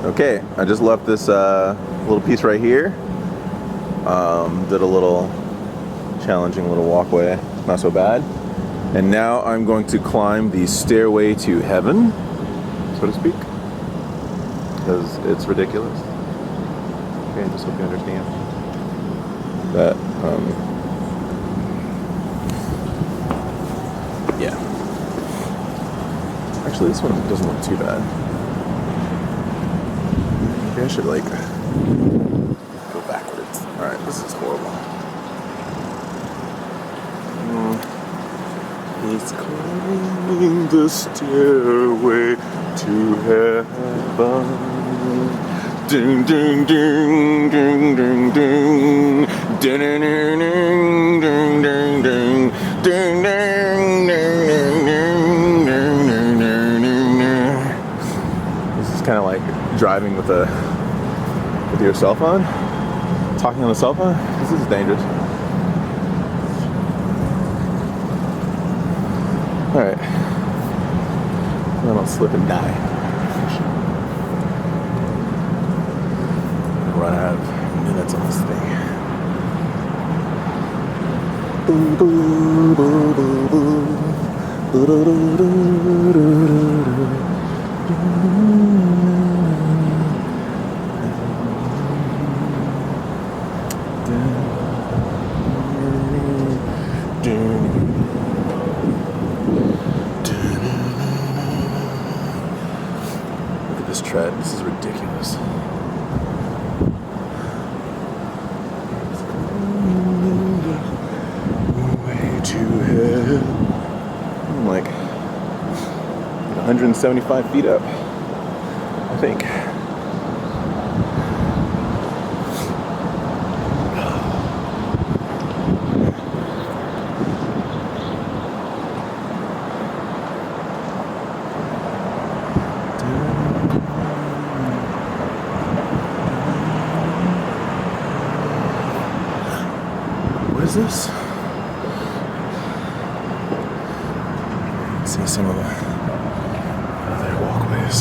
Okay, I just left this little piece right here. Did a little challenging little walkway, not so bad. And now I'm going to climb the stairway to heaven, so to speak, because it's ridiculous. Okay, I just hope you understand that. Yeah. Actually, this one doesn't look too bad. Maybe I should like go backwards. All right, this is horrible. He's climbing the stairway to heaven. Ding ding ding ding ding ding. Ding ding ding ding ding ding ding ding ding ding. This is kind of like driving with your cell phone, talking on the cell phone. This is dangerous. All right, I don't slip and die. Run out of minutes on this thing. Look at this tread. This is ridiculous. I'm like 175 feet up, I think. What is this? See some of the other walkways.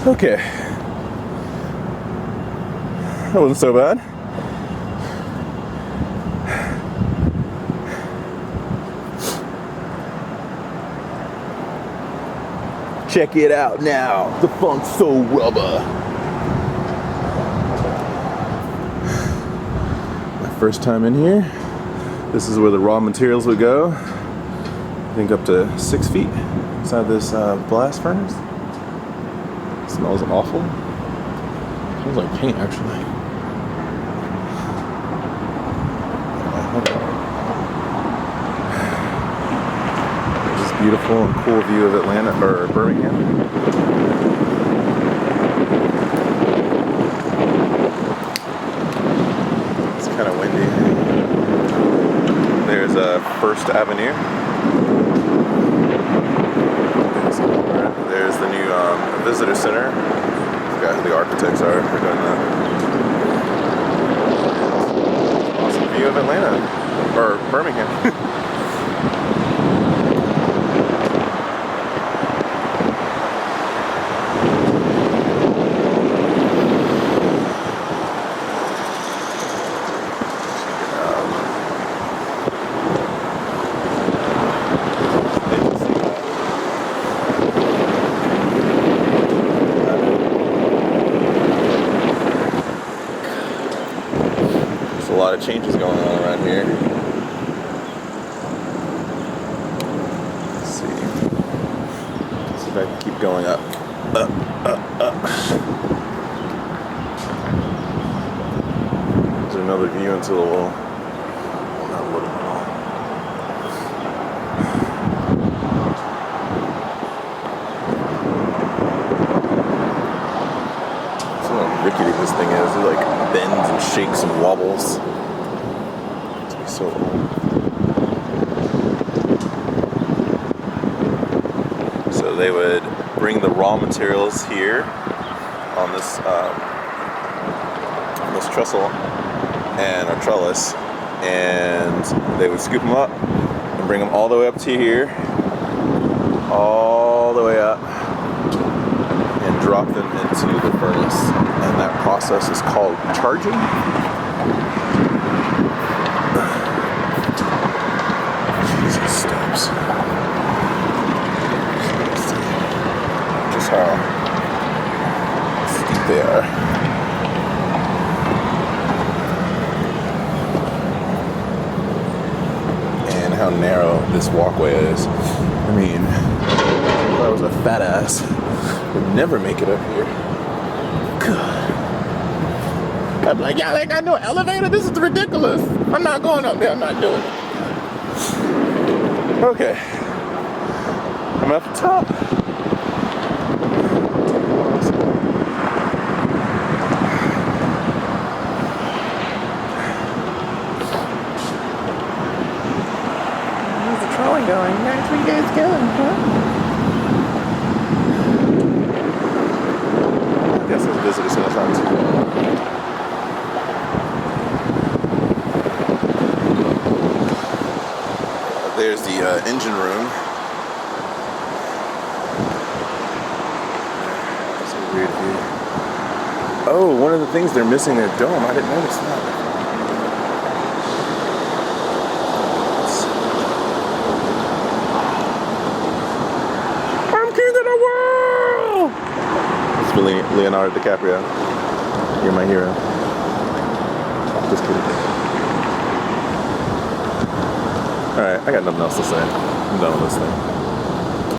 Okay. That wasn't so bad. Check it out now. The Funk Soul Rubber. My first time in here. This is where the raw materials would go. I think up to 6 feet inside this blast furnace. It smells awful. It smells like paint, actually. There's this beautiful and cool view of Atlanta or Birmingham. It's kind of windy. There's First Avenue. There's the new visitor center. I forgot who the architects are. They're doing that. Awesome view of Atlanta. Or Birmingham. A lot of changes going on around here. Let's see. See if I can keep going up. Up. There's another view into the wall. Well, not a little at all. See how rickety this thing is. It like bends and shakes and wobbles. So old. So they would bring the raw materials here on this trestle and a trellis, and they would scoop them up and bring them all the way up to here, all the way up, drop them into the furnace, and that process is called charging. Jesus steps. Just how steep they are. And how narrow this walkway is. I mean, if I was a fat ass, I would never make it up here. God. I'm like, y'all ain't got no elevator? This is ridiculous. I'm not going up there. I'm not doing it. Okay. I'm at the top. How's the trolley going? Where are you guys going, huh? I guess there's visitors in the front. There's the engine room. That's a weird view. Oh, one of the things they're missing a dome. I didn't notice that. I'm king of the world! It's Leonardo DiCaprio. You're my hero. Just kidding. Alright, I got nothing else to say. I'm done with this thing.